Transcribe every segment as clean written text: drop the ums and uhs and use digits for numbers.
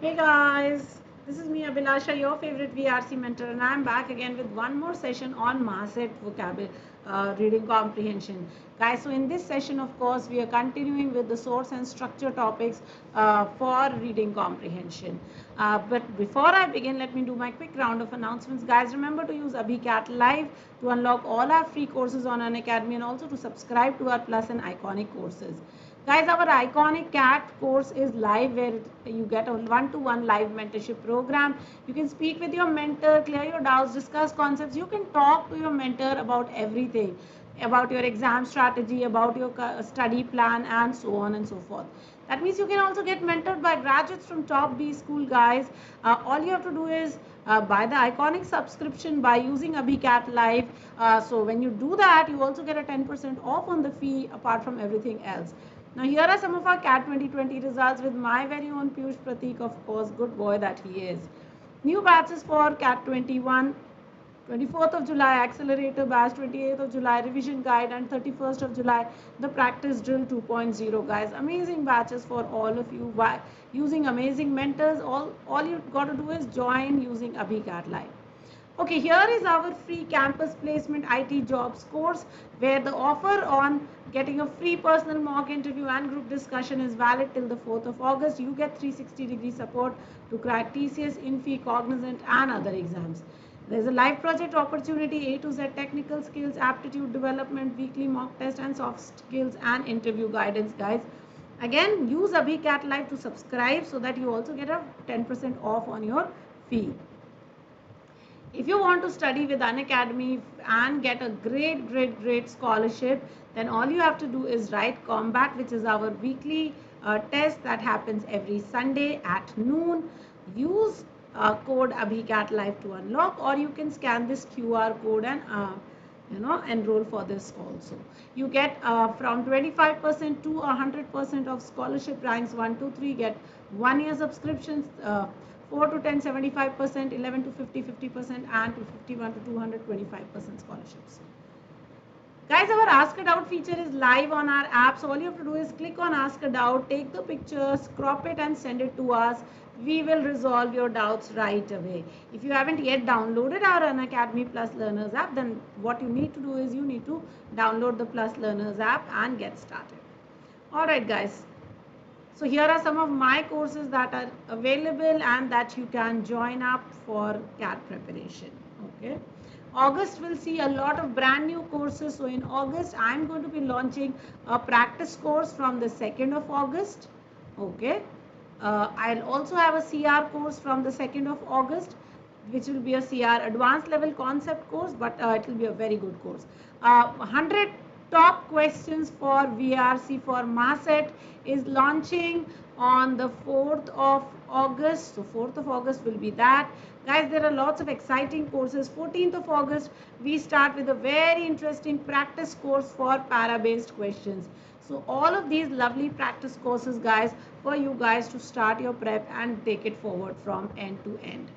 Hey guys, this is me Abhilasha, your favorite VRC mentor, and I'm back again with one more session on Maset vocabulary reading comprehension. Guys, so in this session, of course, we are continuing with the source and structure topics for reading comprehension. But before I begin, let me do my quick round of announcements. Guys, remember to use AbhiCat Live to unlock all our free courses on Unacademy and also to subscribe to our Plus and Iconic courses. Guys, our iconic CAT course is live where you get a one-to-one live mentorship program. You can speak with your mentor, clear your doubts, discuss concepts. You can talk to your mentor about everything, about your exam strategy, about your study plan, and so on and so forth. That means you can also get mentored by graduates from top B school, guys. All you have to do is buy the iconic subscription by using AbhiCat Live. So when you do that, you also get a 10% off on the fee apart from everything else. Now here are some of our CAT 2020 results with my very own Piyush Pratik, of course, good boy that he is. New batches for CAT 21, 24th of July accelerator batch, 28th of July revision guide, and 31st of July the practice drill 2.0. Guys, amazing batches for all of you by using amazing mentors. All you got to do is join using AbhiCat Live. Okay, here is our free campus placement IT jobs course where the offer on getting a free personal mock interview and group discussion is valid till the 4th of August. You get 360-degree support to crack TCS, Infi, Cognizant and other exams. There's a live project opportunity, A to Z technical skills, aptitude development, weekly mock test and soft skills and interview guidance, guys. Again, use AbhiCat Live to subscribe so that you also get a 10% off on your fee. If you want to study with Unacademy and get a great scholarship, then all you have to do is write Combat, which is our weekly test that happens every Sunday at noon. Use code AbhiCat Live to unlock, or you can scan this QR code and enroll for this also. You get from 25% to 100% of scholarship ranks 1 to 3 get 1 year subscriptions. 4 to 10 75%, 11 to 50 50%, and to 51 to 225% scholarships. Guys, our Ask a Doubt feature is live on our app. So all you have to do is click on Ask a Doubt, take the pictures, crop it and send it to us. We will resolve your doubts right away. If you haven't yet downloaded our Unacademy Plus Learners app, then what you need to do is you need to download the Plus Learners app and get started. Alright guys, so here are some of my courses that are available and that you can join up for CAT preparation. Okay. August will see a lot of brand new courses. So in August, I'm going to be launching a practice course from the 2nd of August. Okay. I'll also have a CR course from the 2nd of August, which will be a CR advanced level concept course, but it will be a very good course. 100 top questions for VRC for Maset is launching on the 4th of August. So 4th of August will be that. Guys, there are lots of exciting courses. 14th of August, we start with a very interesting practice course for para-based questions. So all of these lovely practice courses, guys, for you guys to start your prep and take it forward from end to end.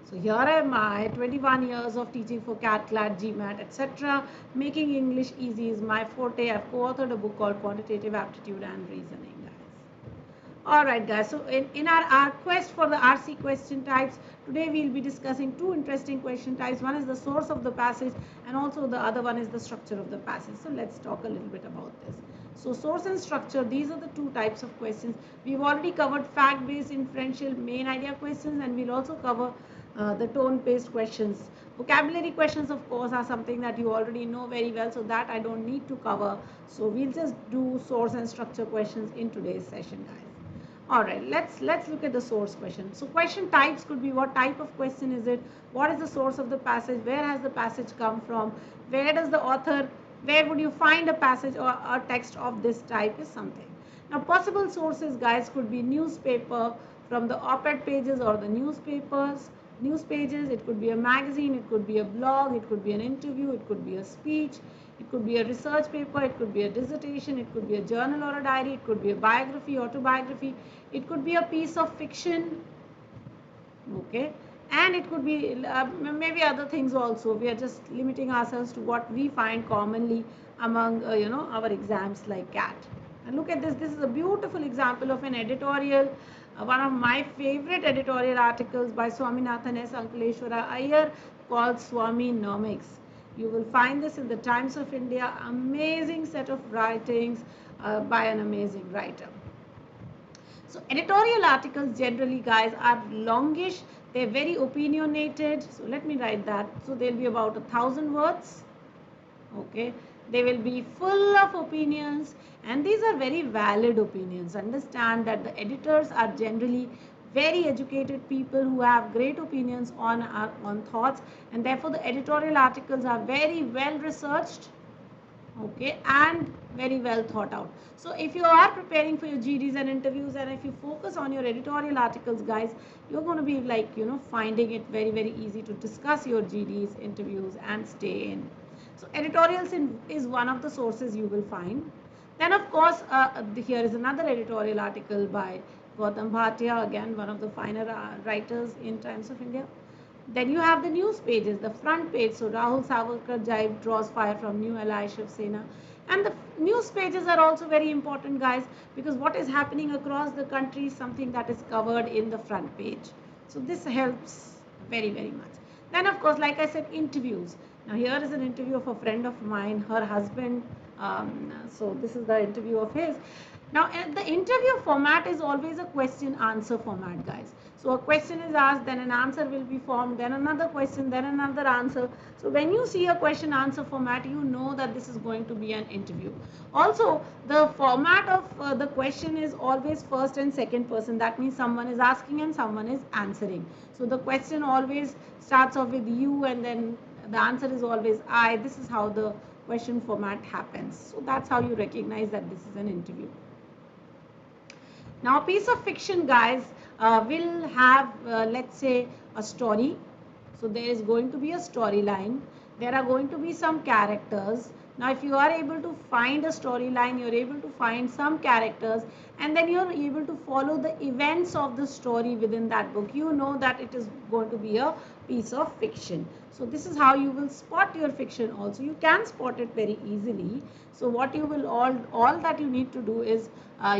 So here am I, 21 years of teaching for CAT, CLAT, GMAT, etc. Making English easy is my forte. I've co-authored a book called Quantitative Aptitude and Reasoning, guys. Alright guys, so in our quest for the RC question types, today we'll be discussing two interesting question types. One is the source of the passage and also the other one is the structure of the passage. So let's talk a little bit about this. So source and structure, these are the two types of questions. We've already covered fact-based, inferential, main idea questions, and we'll also cover the tone-based questions. Vocabulary questions, of course, are something that you already know very well, so that I don't need to cover. So we'll just do source and structure questions in today's session, guys. Alright, let's look at the source question. So question types could be what type of question is it, what is the source of the passage, where has the passage come from, where does the author, where would you find a passage or a text of this type is something. Now possible sources, guys, could be newspaper from the op-ed pages or the news pages. It could be a magazine, it could be a blog, it could be an interview, it could be a speech, it could be a research paper, it could be a dissertation, it could be a journal or a diary, it could be a biography, autobiography, it could be a piece of fiction, okay, and it could be maybe other things also. We are just limiting ourselves to what we find commonly among our exams like CAT. And look at this. This is a beautiful example of an editorial. One of my favorite editorial articles by Swaminathan S. Ankleshwara Iyer called Swaminomics. You will find this in the Times of India. Amazing set of writings by an amazing writer. So editorial articles generally, guys, are longish. They're very opinionated. So let me write that. So they'll be about 1,000 words. Okay, they will be full of opinions, and these are very valid opinions. Understand that the editors are generally very educated people who have great opinions on thoughts, and therefore the editorial articles are very well researched, okay, and very well thought out. So if you are preparing for your GDs and interviews, and if you focus on your editorial articles, guys, you're going to be like, finding it very, very easy to discuss your GDs, interviews, and stay in. So editorials is one of the sources you will find. Then of course, here is another editorial article by Gautam Bhatia, again one of the finer writers in Times of India. Then you have the news pages, the front page. So Rahul Savarkar jibe draws fire from new ally Shiv Sena. And the news pages are also very important, guys, because what is happening across the country is something that is covered in the front page. So this helps very, very much. Then of course, like I said, interviews. Now here is an interview of a friend of mine, her husband. So this is the interview of his. Now the interview format is always a question answer format, guys. So a question is asked, then an answer will be formed, then another question, then another answer. So when you see a question answer format, you know that this is going to be an interview. Also, the format of the question is always first and second person. That means someone is asking and someone is answering. So the question always starts off with you, and then the answer is always I. This is how the question format happens. So that's how you recognize that this is an interview. Now, a piece of fiction, guys, will have, let's say, a story. So there is going to be a storyline. There are going to be some characters. Now, if you are able to find a storyline, you're able to find some characters, and then you're able to follow the events of the story within that book, you know that it is going to be a piece of fiction. So this is how you will spot your fiction also. You can spot it very easily. So what you will all that you need to do is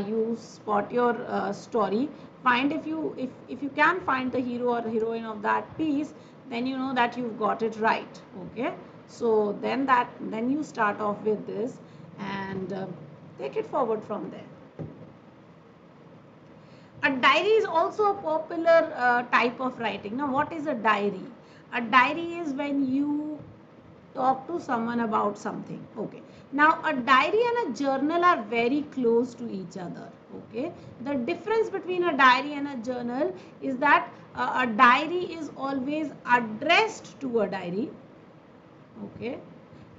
you spot your story. Find if you can find the hero or heroine of that piece, then you know that you've got it right. Okay. So then you start off with this and take it forward from there. A diary is also a popular type of writing. Now, what is a diary? A diary is when you talk to someone about something. Okay. Now, a diary and a journal are very close to each other. Okay. The difference between a diary and a journal is that a diary is always addressed to a diary. Okay.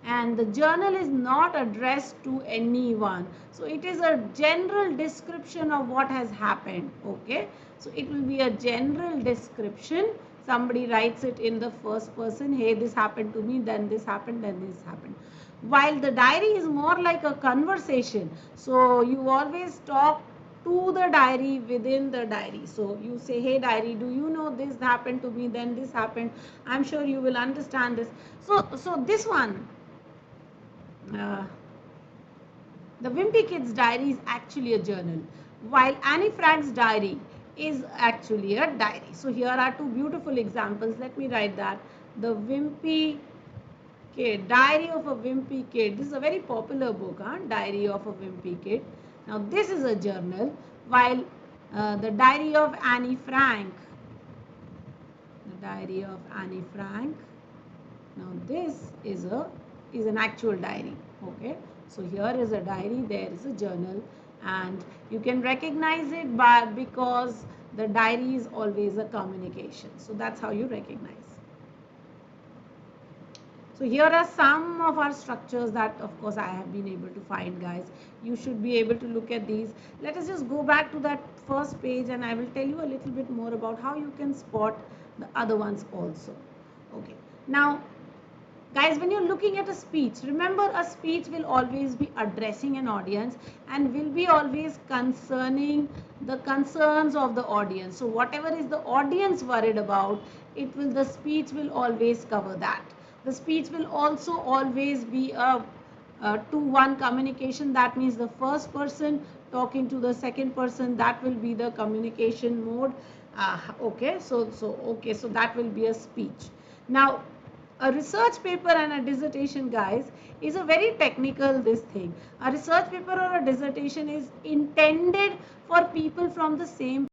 And the journal is not addressed to anyone. So it is a general description of what has happened. Okay. So it will be a general description. Somebody writes it in the first person. Hey, this happened to me, then this happened, then this happened. While the diary is more like a conversation. So you always talk to the diary within the diary. So you say, hey diary, do you know this happened to me, then this happened. I'm sure you will understand this. So this one, the Wimpy Kid's diary is actually a journal, while Annie Frank's diary is actually a diary. So here are two beautiful examples. Let me write that. The Wimpy Kid, Diary of a Wimpy Kid. This is a very popular book, Diary of a Wimpy Kid. Now this is a journal, while the Diary of Annie Frank, the Diary of Annie Frank. Now this is an actual diary. Okay. So here is a diary, there is a journal, and you can recognize it because the diary is always a communication. So that's how you recognize. So here are some of our structures that of course I have been able to find, guys. You should be able to look at these. Let us just go back to that first page and I will tell you a little bit more about how you can spot the other ones also. Okay. Now, guys, when you're looking at a speech, remember a speech will always be addressing an audience and will be always concerning the concerns of the audience. So whatever is the audience worried about, the speech will always cover that. The speech will also always be a 2-1 communication. That means the first person talking to the second person, that will be the communication mode. Okay, so that will be a speech. Now, a research paper and a dissertation, guys, is a very technical this thing. A research paper or a dissertation is intended for people from the same